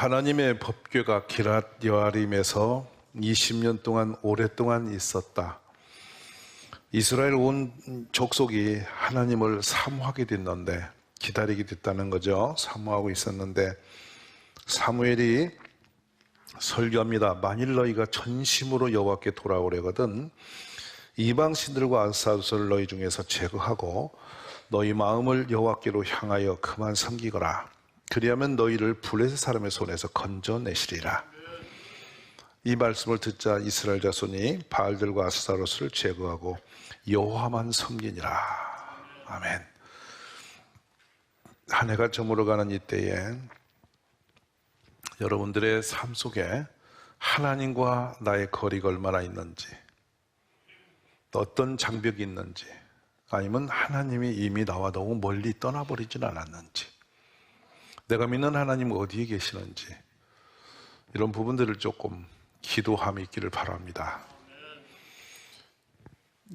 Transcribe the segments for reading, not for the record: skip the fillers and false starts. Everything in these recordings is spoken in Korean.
하나님의 법궤가 기랏 여아림에서 20년 동안 오랫동안 있었다. 이스라엘 온 족속이 하나님을 사모하게 됐는데, 기다리게 됐다는 거죠. 사모하고 있었는데 사무엘이 설교합니다. 만일 너희가 전심으로 여호와께 돌아오려거든 이방 신들과 아스타롯을 너희 중에서 제거하고 너희 마음을 여호와께로 향하여 그만 섬기거라. 그리하면 너희를 블레셋 사람의 손에서 건져내시리라. 이 말씀을 듣자 이스라엘 자손이 바알들과 아스타롯을 제거하고 여호와만 섬기니라. 아멘. 한 해가 저물어가는 이때에 여러분들의 삶 속에 하나님과 나의 거리가 얼마나 있는지, 어떤 장벽이 있는지, 아니면 하나님이 이미 나와 너무 멀리 떠나버리진 않았는지, 내가 믿는 하나님 어디에 계시는지, 이런 부분들을 조금 기도함이 있기를 바랍니다.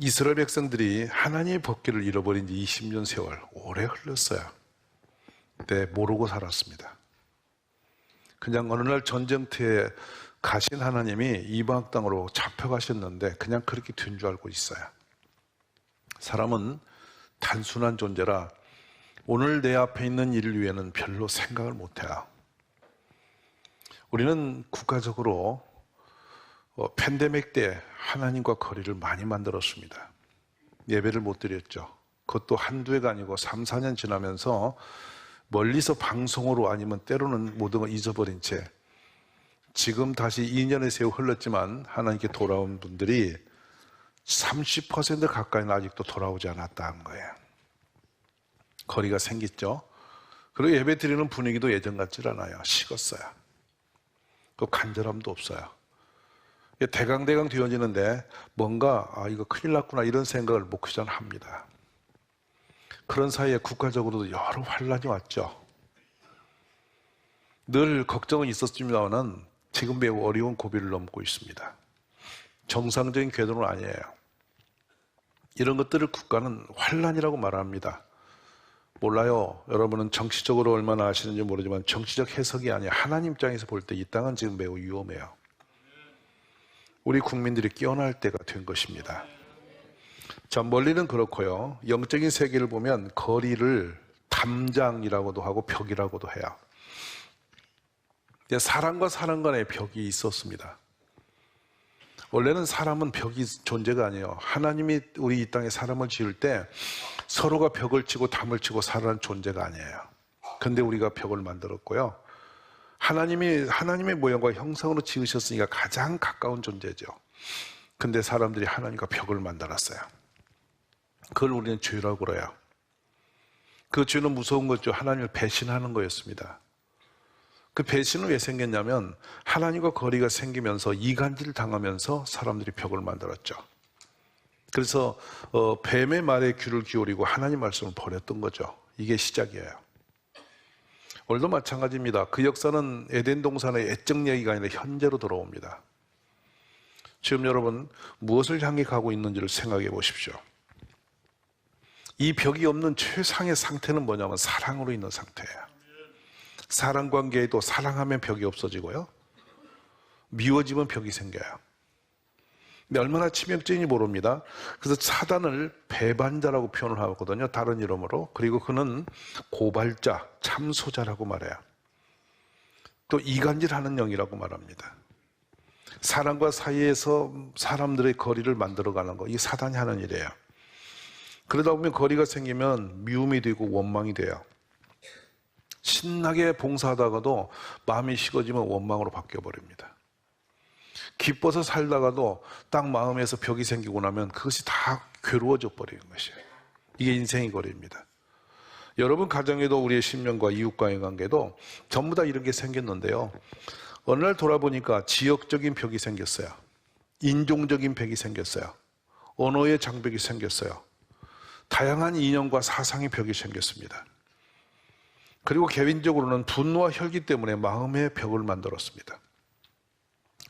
이스라엘 백성들이 하나님의 법궤를 잃어버린 지 20년 세월 오래 흘렀어요. 그때 모르고 살았습니다. 그냥 어느 날 전쟁터에 가신 하나님이 이방 땅으로 잡혀가셨는데 그냥 그렇게 된 줄 알고 있어요. 사람은 단순한 존재라 오늘 내 앞에 있는 일을 위해는 별로 생각을 못해요. 우리는 국가적으로 팬데믹 때 하나님과 거리를 많이 만들었습니다. 예배를 못 드렸죠. 그것도 한두 해가 아니고 3, 4년 지나면서 멀리서 방송으로 아니면 때로는 모든 걸 잊어버린 채 지금 다시 2년의 세월 흘렀지만 하나님께 돌아온 분들이 30% 가까이는 아직도 돌아오지 않았다는 거예요. 거리가 생겼죠. 그리고 예배 드리는 분위기도 예전 같질 않아요. 식었어요. 그 간절함도 없어요. 대강대강 되어지는데 뭔가 이거 큰일 났구나 이런 생각을 목회자는 합니다. 그런 사이에 국가적으로도 여러 환란이 왔죠. 늘 걱정은 있었지만은 지금 매우 어려운 고비를 넘고 있습니다. 정상적인 궤도는 아니에요. 이런 것들을 국가는 환란이라고 말합니다. 몰라요. 여러분은 정치적으로 얼마나 아시는지 모르지만 정치적 해석이 아니라 하나님 입장에서 볼 때 이 땅은 지금 매우 위험해요. 우리 국민들이 깨어날 때가 된 것입니다. 자, 멀리는 그렇고요. 영적인 세계를 보면 거리를 담장이라고도 하고 벽이라고도 해요. 사람과 사람 간의 벽이 있었습니다. 원래는 사람은 벽이 존재가 아니에요. 하나님이 우리 이 땅에 사람을 지을 때 서로가 벽을 치고 담을 치고 살아가는 존재가 아니에요. 근데 우리가 벽을 만들었고요. 하나님의 모양과 형상으로 지으셨으니까 가장 가까운 존재죠. 근데 사람들이 하나님과 벽을 만들었어요. 그걸 우리는 죄라고 그래요. 그 죄는 무서운 거죠. 하나님을 배신하는 거였습니다. 그 배신은 왜 생겼냐면 하나님과 거리가 생기면서 이간질 당하면서 사람들이 벽을 만들었죠. 그래서 뱀의 말에 귀를 기울이고 하나님 말씀을 버렸던 거죠. 이게 시작이에요. 오늘도 마찬가지입니다. 그 역사는 에덴 동산의 애적 얘기가 아니라 현재로 돌아옵니다. 지금 여러분 무엇을 향해 가고 있는지를 생각해 보십시오. 이 벽이 없는 최상의 상태는 뭐냐면 사랑으로 있는 상태예요. 사랑 관계에도 사랑하면 벽이 없어지고요. 미워지면 벽이 생겨요. 근데 얼마나 치명적인지 모릅니다. 그래서 사단을 배반자라고 표현을 하거든요. 다른 이름으로. 그리고 그는 고발자, 참소자라고 말해요. 또 이간질하는 영이라고 말합니다. 사람과 사이에서 사람들의 거리를 만들어가는 거, 이게 사단이 하는 일이에요. 그러다 보면 거리가 생기면 미움이 되고 원망이 돼요. 신나게 봉사하다가도 마음이 식어지면 원망으로 바뀌어버립니다. 기뻐서 살다가도 딱 마음에서 벽이 생기고 나면 그것이 다 괴로워져 버리는 것이에요. 이게 인생의 거리입니다. 여러분 가정에도 우리의 신명과 이웃과의 관계도 전부 다 이런 게 생겼는데요. 어느 날 돌아보니까 지역적인 벽이 생겼어요. 인종적인 벽이 생겼어요. 언어의 장벽이 생겼어요. 다양한 이념과 사상의 벽이 생겼습니다. 그리고 개인적으로는 분노와 혈기 때문에 마음의 벽을 만들었습니다.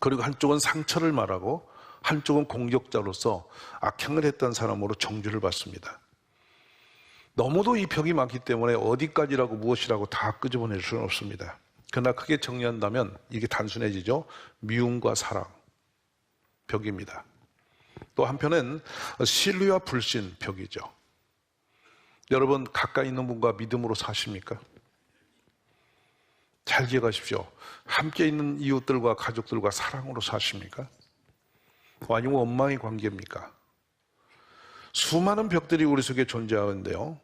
그리고 한쪽은 상처를 말하고 한쪽은 공격자로서 악행을 했던 사람으로 정죄를 받습니다. 너무도 이 벽이 많기 때문에 어디까지라고 무엇이라고 다 끄집어낼 수는 없습니다. 그러나 크게 정리한다면 이게 단순해지죠. 미움과 사랑, 벽입니다. 또 한편은 신뢰와 불신, 벽이죠. 여러분 가까이 있는 분과 믿음으로 사십니까? 잘 기억하십시오. 함께 있는 이웃들과 가족들과 사랑으로 사십니까? 아니면 원망의 관계입니까? 수많은 벽들이 우리 속에 존재하는데요,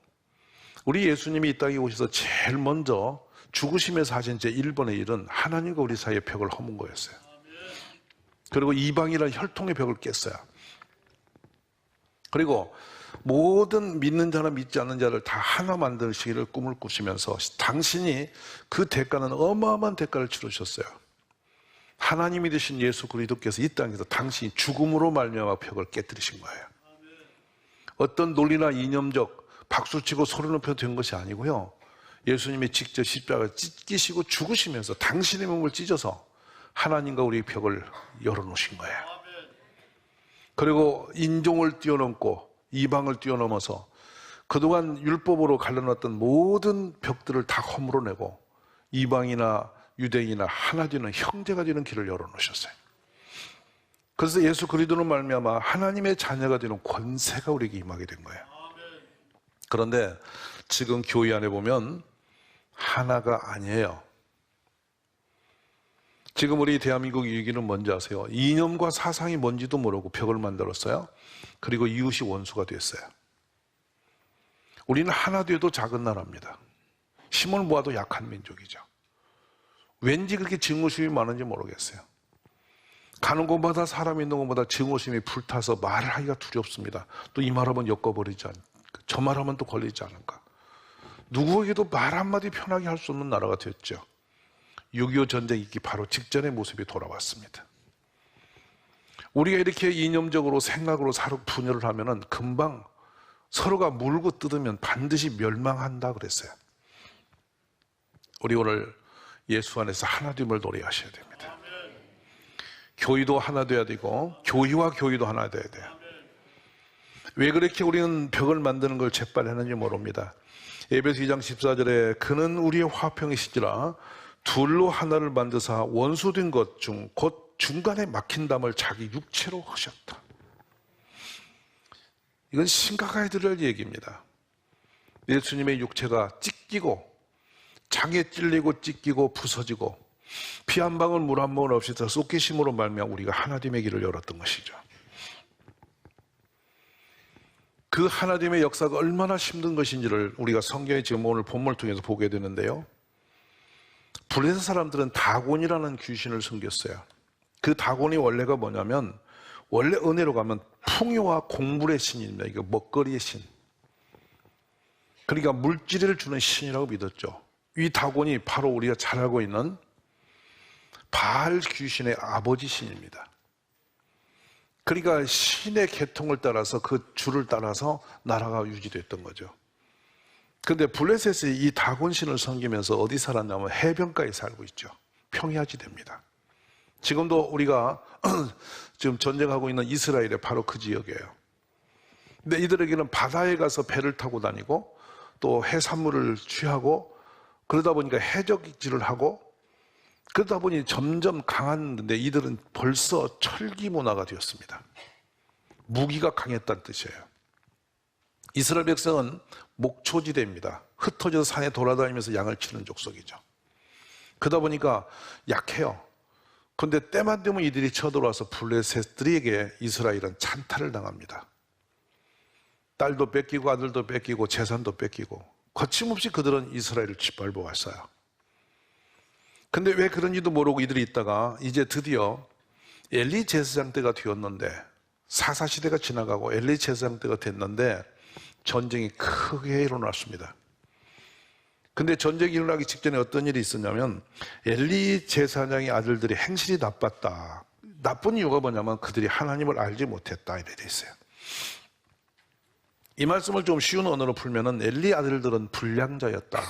우리 예수님이 이 땅에 오셔서 제일 먼저 죽으시면서 하신 제 1번의 일은 하나님과 우리 사이의 벽을 허문 거였어요. 그리고 이방이라는 혈통의 벽을 깼어요. 그리고 모든 믿는 자나 믿지 않는 자를 다 하나 만드시기를 꿈을 꾸시면서 당신이 그 대가는 어마어마한 대가를 치르셨어요. 하나님이 되신 예수 그리스도께서 이 땅에서 당신이 죽음으로 말미암아 벽을 깨뜨리신 거예요. 어떤 논리나 이념적 박수치고 소리 높여 된 것이 아니고요, 예수님이 직접 십자가를 찢기시고 죽으시면서 당신의 몸을 찢어서 하나님과 우리의 벽을 열어놓으신 거예요. 그리고 인종을 뛰어넘고 이방을 뛰어넘어서 그동안 율법으로 갈라놨던 모든 벽들을 다 허물어내고 이방이나 유대인이나 하나 되는 형제가 되는 길을 열어놓으셨어요. 그래서 예수 그리스도로 말미암아 하나님의 자녀가 되는 권세가 우리에게 임하게 된 거예요. 그런데 지금 교회 안에 보면 하나가 아니에요. 지금 우리 대한민국 위기는 뭔지 아세요? 이념과 사상이 뭔지도 모르고 벽을 만들었어요. 그리고 이웃이 원수가 됐어요. 우리는 하나 돼도 작은 나라입니다. 힘을 모아도 약한 민족이죠. 왠지 그렇게 증오심이 많은지 모르겠어요. 가는 곳마다 사람 있는 곳마다 증오심이 불타서 말을 하기가 두렵습니다. 또 이 말하면 엮어버리지 않을까, 저 말하면 또 걸리지 않을까. 누구에게도 말 한마디 편하게 할 수 없는 나라가 됐죠. 6.25 전쟁이 있기 바로 직전의 모습이 돌아왔습니다. 우리가 이렇게 이념적으로 생각으로 서로 분열을 하면은 금방 서로가 물고 뜯으면 반드시 멸망한다 그랬어요. 우리 오늘 예수 안에서 하나됨을 노래하셔야 됩니다. 교회도 하나 돼야 되고 교회와 교회도 하나 돼야 돼요. 왜 그렇게 우리는 벽을 만드는 걸 재빨리 모릅니다. 에베소 2장 14절에 그는 우리의 화평이시지라 둘로 하나를 만드사 원수된 것 중 곧 중간에 막힌 담을 자기 육체로 하셨다. 이건 심각하게 들을 얘기입니다. 예수님의 육체가 찢기고 장에 찔리고 찢기고 부서지고 피 한 방울 물 한 모금 없이 더 쏟기심으로 말미암아 우리가 하나됨의 길을 열었던 것이죠. 그 하나됨의 역사가 얼마나 힘든 것인지를 우리가 성경의 지금 오늘 본문을 통해서 보게 되는데요, 블레셋 사람들은 다곤이라는 귀신을 섬겼어요. 그 다곤이 원래가 뭐냐면, 원래 은혜로 가면 풍요와 공물의 신입니다. 이거 먹거리의 신. 그러니까 물질을 주는 신이라고 믿었죠. 이 다곤이 바로 우리가 잘 알고 있는 바알 귀신의 아버지 신입니다. 그러니까 신의 계통을 따라서 그 줄을 따라서 나라가 유지됐던 거죠. 그런데 블레셋이 이 다곤 신을 섬기면서 어디 살았냐면 해변가에 살고 있죠. 평야지대입니다. 지금도 우리가 지금 전쟁하고 있는 이스라엘의 바로 그 지역이에요. 근데 이들에게는 바다에 가서 배를 타고 다니고 또 해산물을 취하고 그러다 보니까 해적질을 하고 그러다 보니 점점 강했는데 이들은 벌써 철기 문화가 되었습니다. 무기가 강했다는 뜻이에요. 이스라엘 백성은 목초지대입니다. 흩어져서 산에 돌아다니면서 양을 치는 족속이죠. 그러다 보니까 약해요. 그런데 때만 되면 이들이 쳐들어와서 블레셋들에게 이스라엘은 찬탈을 당합니다. 딸도 뺏기고 아들도 뺏기고 재산도 뺏기고 거침없이 그들은 이스라엘을 짓밟아 왔어요. 근데 왜 그런지도 모르고 이들이 있다가 이제 드디어 엘리 제사장 때가 되었는데, 사사시대가 지나가고 엘리 제사장 때가 됐는데 전쟁이 크게 일어났습니다. 근데 전쟁이 일어나기 직전에 어떤 일이 있었냐면, 엘리 제사장의 아들들이 행실이 나빴다. 나쁜 이유가 뭐냐면 그들이 하나님을 알지 못했다, 이래 돼 있어요. 이 말씀을 좀 쉬운 언어로 풀면은 엘리 아들들은 불량자였다,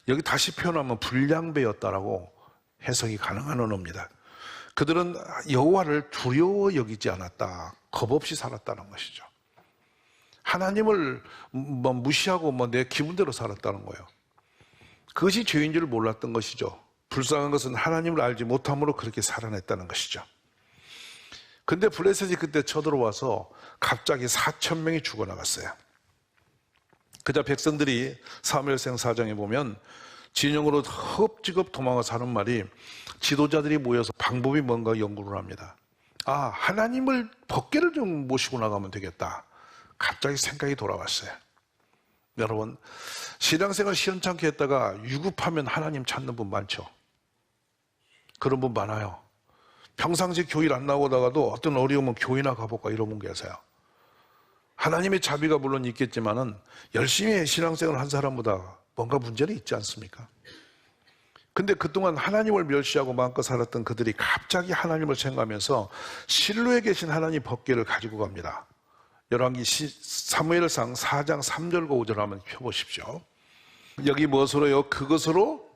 여기 다시 표현하면 불량배였다라고 해석이 가능한 언어입니다. 그들은 여호와를 두려워 여기지 않았다, 겁 없이 살았다는 것이죠. 하나님을 무시하고 내 기분대로 살았다는 거예요. 그것이 죄인 줄 몰랐던 것이죠. 불쌍한 것은 하나님을 알지 못함으로 그렇게 살아냈다는 것이죠. 근데 블레셋이 그때 쳐들어와서 갑자기 4천 명이 죽어나갔어요. 그자 백성들이 사무엘상 4장에 보면 진영으로 흡지겁 도망가서 하는 말이, 지도자들이 모여서 방법이 뭔가 연구를 합니다. 아, 하나님을 법궤를 좀 모시고 나가면 되겠다. 갑자기 생각이 돌아왔어요. 여러분, 신앙생활 시원찮게 했다가 유급하면 하나님 찾는 분 많죠? 그런 분 많아요. 평상시 교회를 안 나오다가도 어떤 어려우면 교회나 가볼까 이런 분 계세요. 하나님의 자비가 물론 있겠지만은 열심히 신앙생활을 한 사람보다 뭔가 문제는 있지 않습니까? 근데 그동안 하나님을 멸시하고 마음껏 살았던 그들이 갑자기 하나님을 생각하면서 실로에 계신 하나님 법궤를 가지고 갑니다. 열왕기 사무엘상 4장 3절과 5절 한번 펴보십시오. 여기 무엇으로요? 그것으로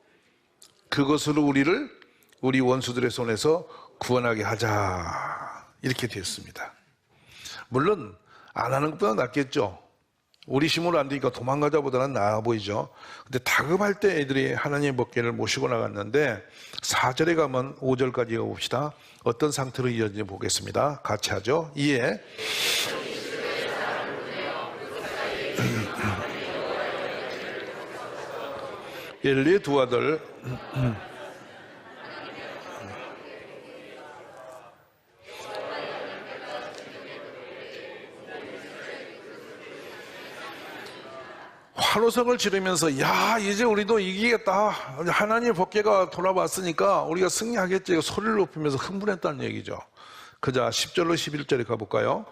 우리를 우리 원수들의 손에서 구원하게 하자, 이렇게 되었습니다. 물론 안 하는 것보다 낫겠죠. 우리 힘으로 안 되니까 도망가자보다는 나아 보이죠. 근데 다급할 때 애들이 하나님의 법궤를 모시고 나갔는데 4절에 가면 5절까지 읽어봅시다. 어떤 상태로 이어지는지 보겠습니다. 같이 하죠. 이에 엘리의 두 아들 환호성을 지르면서, 야, 이제 우리도 이기겠다, 하나님의 법궤가 돌아왔으니까 우리가 승리하겠지, 소리를 높이면서 흥분했다는 얘기죠. 그자 10절로 11절에 가볼까요?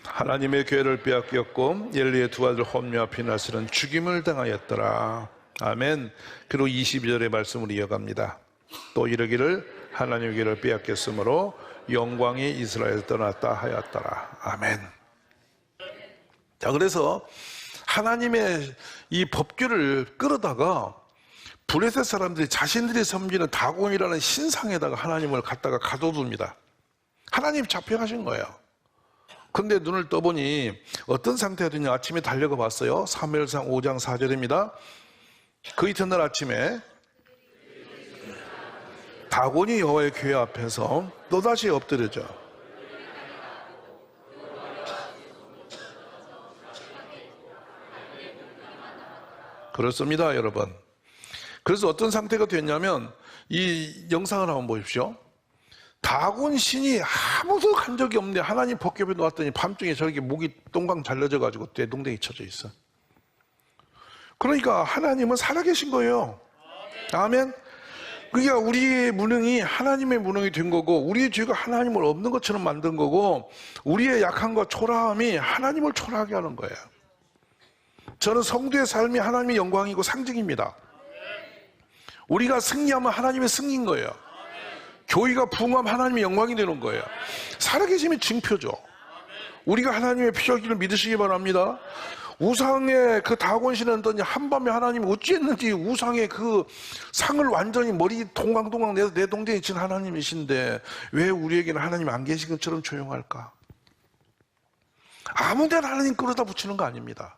하나님의 궤를 빼앗겼고 엘리의 두 아들 홈리와 피나스는 죽임을 당하였더라. 아멘. 그리고 22절의 말씀을 이어갑니다. 또 이르기를 하나님의 궤를 빼앗겼으므로 영광이 이스라엘에서 떠났다 하였더라. 아멘. 자, 그래서 하나님의 이 법궤를 끌어다가 블레셋 사람들이 자신들이 섬기는 다곤이라는 신상에다가 하나님을 갖다가 가둬둡니다. 하나님 잡혀가신 거예요. 근데 눈을 떠보니 어떤 상태가 되냐. 아침에 달려가 봤어요. 사무엘상 5장 4절입니다. 그 이튿날 아침에 다곤이 여호와의 궤 앞에서 또다시 엎드려져. 그렇습니다, 여러분. 그래서 어떤 상태가 됐냐면, 이 영상을 한번 보십시오. 다곤 신이 아무도 간 적이 없는데 하나님 법궤에 놓았더니 밤중에 저렇게 목이 똥강 잘려져가지고 대동댕이 쳐져 있어. 그러니까 하나님은 살아계신 거예요. 아멘. 그러니까 우리의 무능이 하나님의 무능이 된 거고, 우리의 죄가 하나님을 없는 것처럼 만든 거고, 우리의 약함과 초라함이 하나님을 초라하게 하는 거예요. 저는 성도의 삶이 하나님의 영광이고 상징입니다. 우리가 승리하면 하나님의 승리인 거예요. 교회가 부흥하면 하나님의 영광이 되는 거예요. 살아계심의 징표죠. 우리가 하나님의 피하기를 믿으시기 바랍니다. 우상의 그 다곤신은 한밤에 하나님이 어찌했는지 우상의 그 상을 완전히 머리 동강동강 내서 내동댕이 친 하나님이신데 왜 우리에게는 하나님 안 계신 것처럼 조용할까? 아무 데나 하나님 끌어다 붙이는 거 아닙니다.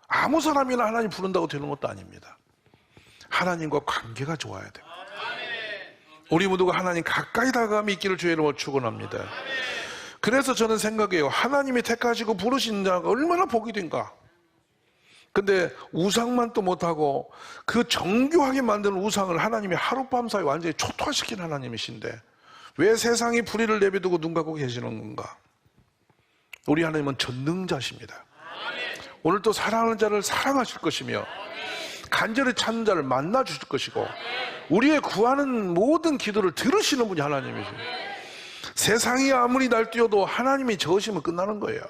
아무 사람이나 하나님 부른다고 되는 것도 아닙니다. 하나님과 관계가 좋아야 됩니다. 우리 모두가 하나님 가까이 다가가며 있기를 주의 이름으로 축원합니다. 그래서 저는 생각해요. 하나님이 택하시고 부르신 자가 얼마나 복이 된가. 근데 우상만 또 못하고 그 정교하게 만드는 우상을 하나님이 하룻밤 사이에 완전히 초토화시킨 하나님이신데 왜 세상이 불의를 내비두고 눈 감고 계시는 건가? 우리 하나님은 전능자십니다. 오늘 또 사랑하는 자를 사랑하실 것이며 간절히 찾는 자를 만나 주실 것이고 우리의 구하는 모든 기도를 들으시는 분이 하나님이십니다. 세상이 아무리 날뛰어도 하나님이 저으시면 끝나는 거예요.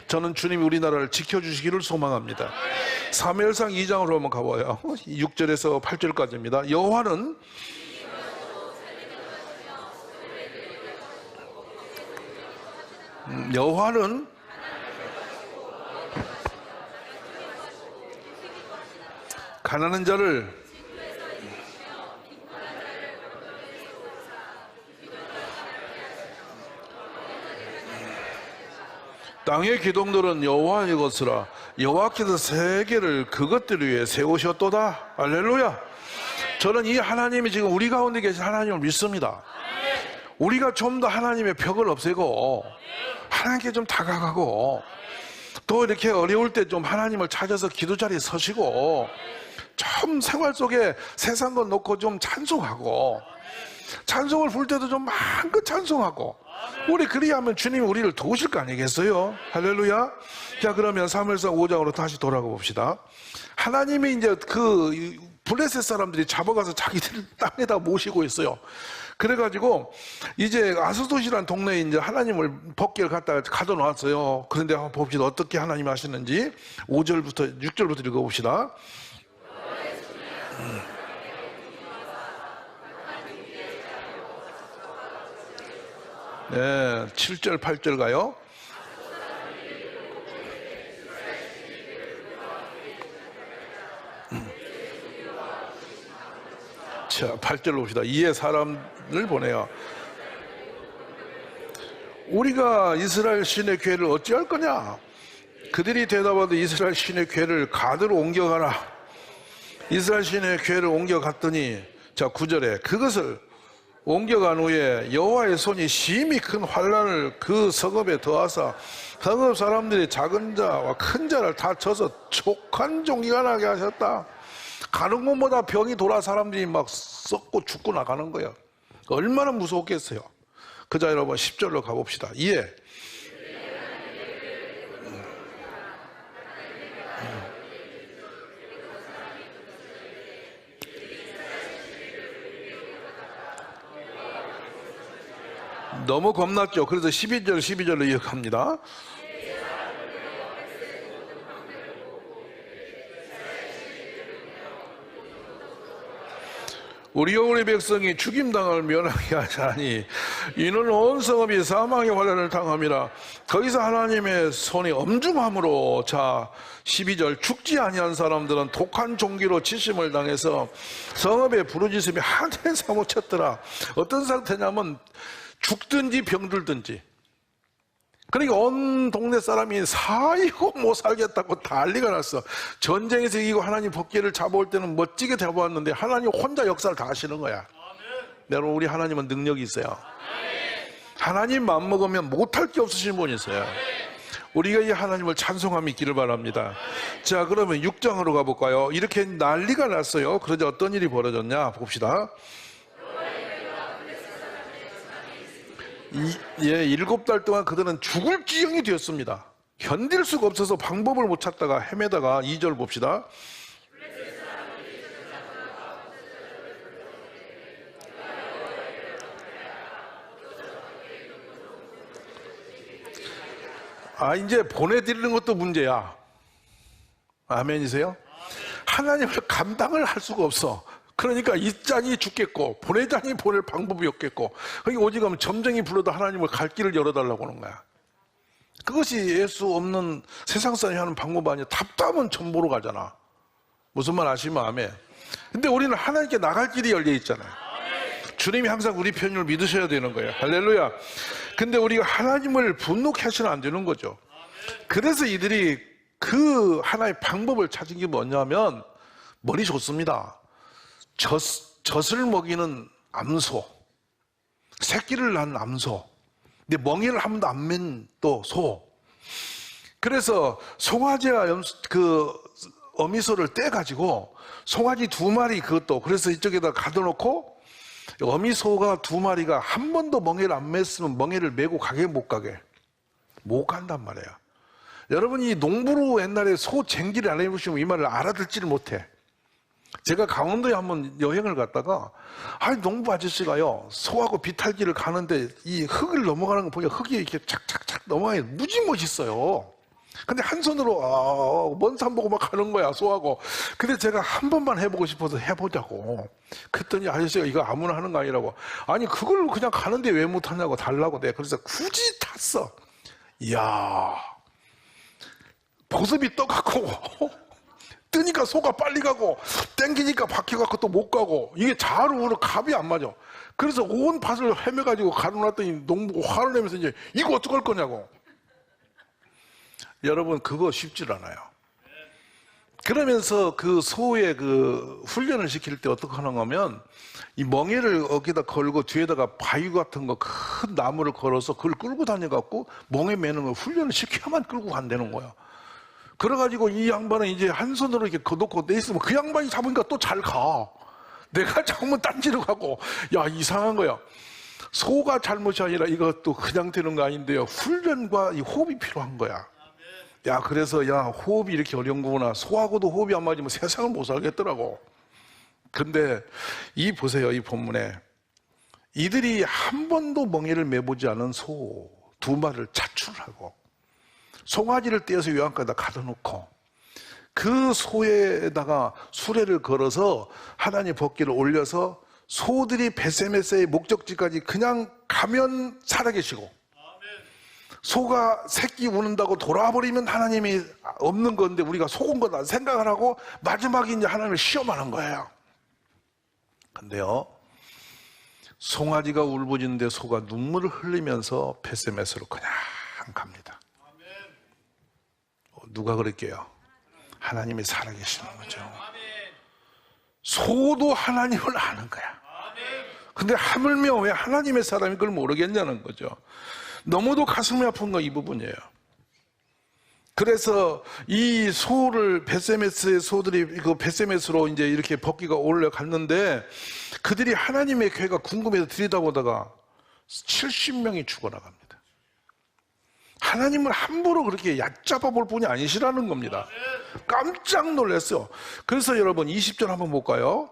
저는 주님이 우리나라를 지켜주시기를 소망합니다. 사무엘상 2장으로 한번 가봐요. 6절에서 8절까지입니다. 여호와는 가난한 자를 땅의 기둥들은 여호와의 것이라 여호와께서 세계를 그것들을 위해 세우셨도다. 할렐루야. 저는 이 하나님이 지금 우리 가운데 계신 하나님을 믿습니다. 우리가 좀 더 하나님의 벽을 없애고 하나님께 좀 다가가고 또 이렇게 어려울 때 좀 하나님을 찾아서 기도 자리에 서시고 좀 생활 속에 세상 것 놓고 좀 찬송하고 찬송을 부를 때도 좀 마음껏 찬송하고 우리 그리하면 주님이 우리를 도우실 거 아니겠어요? 할렐루야. 자, 그러면 사무엘상 5장으로 다시 돌아가 봅시다. 하나님이 이제 그 블레셋 사람들이 잡아가서 자기들 땅에다 모시고 있어요. 그래가지고 이제 아스돗이라는 동네에 이제 하나님을 법궤를 갖다가 가둬놨어요. 그런데 한번 봅시다. 어떻게 하나님이 하시는지 5절부터 6절부터 읽어봅시다. 네, 7절 8절 가요. 자, 8절로 봅시다. 이에 사람을 보내요. 우리가 이스라엘 신의 궤를 어찌할 거냐? 그들이 대답하되 이스라엘 신의 궤를 가드로 옮겨가라. 이스라엘 신의 궤를 옮겨갔더니, 자, 9절에 그것을 옮겨간 후에 여호와의 손이 심히 큰 환란을 그 성읍에 더하사 성읍 사람들이 작은 자와 큰 자를 다 쳐서 족한 종기가 나게 하셨다. 가는 곳마다 병이 돌아 사람들이 막 썩고 죽고 나가는 거예요. 얼마나 무서웠겠어요. 그자 여러분 10절로 가봅시다. 이에 너무 겁났죠. 그래서 12절로 이어갑니다. 우리와 우리 백성이 죽임당을 면하게 하자니 이는 온 성읍이 사망의 환난을 당함이라. 거기서 하나님의 손이 엄중함으로, 자 12절, 죽지 아니한 사람들은 독한 종기로 치심을 당해서 성읍의 부르짖음이 한해 사무쳤더라. 어떤 상태냐면 죽든지 병들든지, 그러니까 온 동네 사람이 살고 못 살겠다고 난리가 났어. 전쟁에서 이기고 하나님 법궤를 잡아올 때는 멋지게 잡아왔는데 하나님 혼자 역사를 다 하시는 거야. 여러분, 우리 하나님은 능력이 있어요. 하나님 마음먹으면 못할 게 없으신 분이 있어요. 우리가 이 하나님을 찬송함이 있기를 바랍니다. 자, 그러면 6장으로 가볼까요? 이렇게 난리가 났어요. 그러자 어떤 일이 벌어졌냐 봅시다. 7달 동안 그들은 죽을 지경이 되었습니다. 견딜 수가 없어서 방법을 못 찾다가 헤매다가 2절 봅시다. 이제 보내드리는 것도 문제야. 아멘이세요? 하나님을 감당을 할 수가 없어. 그러니까 있자니 죽겠고 보내자니 보낼 방법이 없겠고, 그러니까 오직하면 점쟁이 불러도 하나님을 갈 길을 열어달라고 하는 거야. 그것이 예수 없는 세상 사람이 하는 방법 아니야. 답답하면 전 보러 가잖아. 무슨 말 아시면 아멘. 근데 우리는 하나님께 나갈 길이 열려 있잖아요. 주님이 항상 우리 편을 믿으셔야 되는 거예요. 할렐루야. 근데 우리가 하나님을 분노케 하시면 안 되는 거죠. 그래서 이들이 그 하나의 방법을 찾은 게 뭐냐면, 머리 좋습니다. 젖을 먹이는 암소, 새끼를 낳은 암소, 근데 멍에를 한 번도 안 맨 또 소. 그래서 송아지와 그 어미소를 떼가지고 송아지 2마리 그것도, 그래서 이쪽에다 가둬놓고 어미소가 2마리가 한 번도 멍에를 안 맸으면 멍에를 메고 가게 못 간단 말이에요. 여러분이 농부로 옛날에 소 쟁기를 안 해보시면 이 말을 알아듣지를 못해. 제가 강원도에 한번 여행을 갔다가 농부 아저씨가요, 소하고 비탈길을 가는데 이 흙을 넘어가는 거 보니까 흙이 이렇게 착착착 넘어가니 무지 멋있어요. 근데 한 손으로 먼 산 보고 막 가는 거야, 소하고. 근데 제가 한 번만 해보고 싶어서 해보자고. 그랬더니 아저씨가 이거 아무나 하는 거 아니라고. 아니 그걸 그냥 가는데 왜 못하냐고, 달라고. 내가 그래서 굳이 탔어. 이야, 보습이 떠갖고 뜨니까 소가 빨리 가고 땡기니까 바퀴갖고 또 못 가고, 이게 자루로 갑이 안 맞아. 그래서 온 밭을 헤매가지고 가둬놨더니 농부가 화를 내면서 이제 이거 어떡할 거냐고. 여러분 그거 쉽질 않아요. 그러면서 그 소의 그 훈련을 시킬 때 어떻게 하는가 하면 이 멍에를 어깨다 걸고 뒤에다가 바위 같은 거 큰 나무를 걸어서 그걸 끌고 다녀갖고 멍에 매는 걸 훈련을 시켜야만 끌고 간다는 거야. 그래가지고 이 양반은 이제 한 손으로 이렇게 놓고 내 있으면 그 양반이 잡으니까 또 잘 가. 내가 잡으면 딴지로 가고. 야, 이상한 거야. 소가 잘못이 아니라 이것도 그냥 되는 거 아닌데요. 훈련과 이 호흡이 필요한 거야. 야, 그래서 야, 호흡이 이렇게 어려운 거구나. 소하고도 호흡이 안 맞으면 세상을 못 살겠더라고. 근데 이 보세요, 이 본문에 이들이 한 번도 멍에를 매보지 않은 소 두 마리를 자출하고 송아지를 떼어서 요한가에다 가둬놓고 그 소에다가 수레를 걸어서 하나님 법궤를 올려서 소들이 베세메스의 목적지까지 그냥 가면 살아계시고, 소가 새끼 우는다고 돌아버리면 하나님이 없는 건데 우리가 속은 거다 생각을 하고 마지막에 이제 하나님을 시험하는 거예요. 근데요, 송아지가 울부짖는데 소가 눈물을 흘리면서 베세메스로 그냥 갑니다. 누가 그럴게요? 하나님이 살아계시는 거죠. 소도 하나님을 아는 거야. 근데 하물며 왜 하나님의 사람이 그걸 모르겠냐는 거죠. 너무도 가슴이 아픈 거 이 부분이에요. 그래서 이 소를 베세메스의 소들이 그 베세메스로 이제 이렇게 법궤가 올라갔는데 그들이 하나님의 교회가 궁금해서 들여다보다가 70명이 죽어나갑니다. 하나님을 함부로 그렇게 얕잡아 볼 분이 아니시라는 겁니다. 깜짝 놀랐어요. 그래서 여러분 20절 한번 볼까요?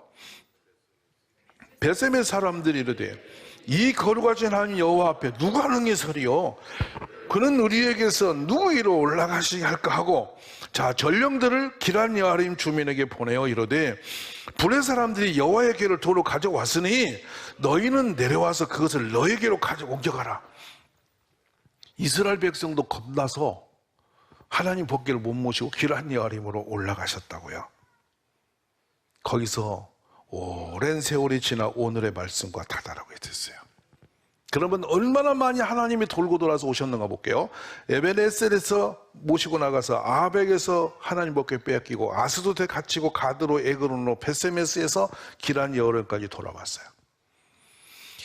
베세메스 사람들이 이르되 이 거룩하신 하나님 여호와 앞에 누가 능히 서리요? 그는 우리에게서 누구 위로 올라가시게 할까 하고, 자, 전령들을 기란 여아림 주민에게 보내어 이르되 불의 사람들이 여호와의 궤를 도로 가져왔으니 너희는 내려와서 그것을 너희에게로 옮겨가라. 이스라엘 백성도 겁나서 하나님 법궤를 못 모시고 기란 여아림으로 올라가셨다고요. 거기서 오랜 세월이 지나 오늘의 말씀과 다다르게 됐어요. 그러면 얼마나 많이 하나님이 돌고 돌아서 오셨는가 볼게요. 에베네셀에서 모시고 나가서 아벡에서 하나님 법궤 빼앗기고 아스돗에 갇히고 가드로 에그론으로 베세메스에서 기란 여아림까지 돌아왔어요.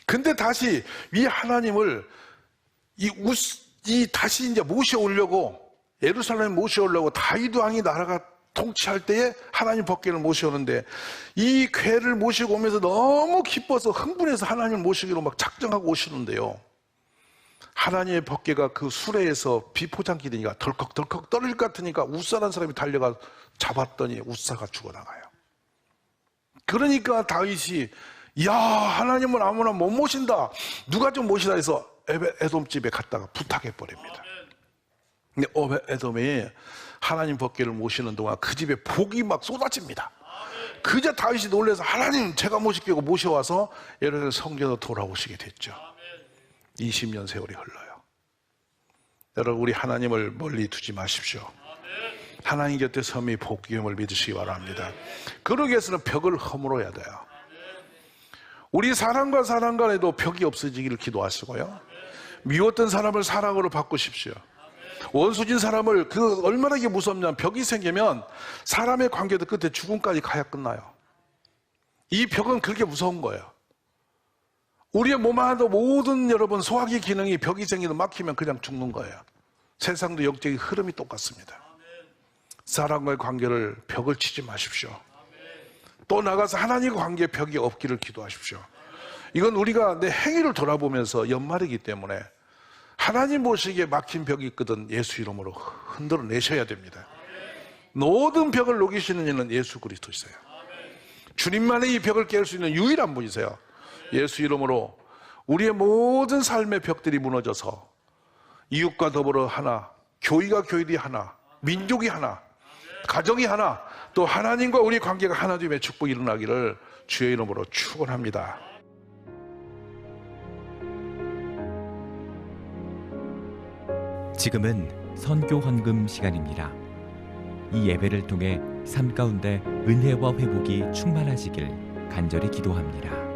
근데 다시 이 하나님을 다시 이제 모셔오려고, 예루살렘에 모셔오려고 다윗 왕이 나라가 통치할 때에 하나님 법궤를 모셔오는데 이 궤를 모시고 오면서 너무 기뻐서 흥분해서 하나님을 모시기로 막 작정하고 오시는데요, 하나님의 법궤가 그 수레에서 비포장기 되니까 덜컥덜컥 떨어질 것 같으니까 우사라는 사람이 달려가 잡았더니 우사가 죽어나가요. 그러니까 다윗이 야, 하나님은 아무나 못 모신다, 누가 좀 모시다 해서 에돔 집에 갔다가 부탁해버립니다. 근데 에돔이 하나님 법궤를 모시는 동안 그 집에 복이 막 쏟아집니다. 그저 다윗이 놀라서 하나님 제가 모실게요 모셔와서 예루살렘 성전으로 돌아오시게 됐죠. 20년 세월이 흘러요. 여러분, 우리 하나님을 멀리 두지 마십시오. 하나님 곁에 섬이 복귀임을 믿으시기 바랍니다. 그러기 위해서는 벽을 허물어야 돼요. 우리 사람과 사람 간에도 벽이 없어지기를 기도하시고요, 미웠던 사람을 사랑으로 바꾸십시오. 원수진 사람을, 얼마나 이게 무섭냐면 벽이 생기면 사람의 관계도 끝에 죽음까지 가야 끝나요. 이 벽은 그렇게 무서운 거예요. 우리의 몸 안에도 모든 여러분 소화기 기능이 벽이 생기면 막히면 그냥 죽는 거예요. 세상도 역적인 흐름이 똑같습니다. 사람과의 관계를 벽을 치지 마십시오. 또 나가서 하나님과 관계에 벽이 없기를 기도하십시오. 이건 우리가 내 행위를 돌아보면서 연말이기 때문에 하나님 보시기에 막힌 벽이 있거든 예수 이름으로 흔들어 내셔야 됩니다. 모든 벽을 녹이시는 이는 예수 그리스도이세요. 주님만이 이 벽을 깰 수 있는 유일한 분이세요. 예수 이름으로 우리의 모든 삶의 벽들이 무너져서 이웃과 더불어 하나, 교회가 교회들이 하나, 민족이 하나, 가정이 하나, 또 하나님과 우리 관계가 하나 되며 축복이 일어나기를 주의 이름으로 축원합니다. 지금은 선교 헌금 시간입니다. 이 예배를 통해 삶 가운데 은혜와 회복이 충만하시길 간절히 기도합니다.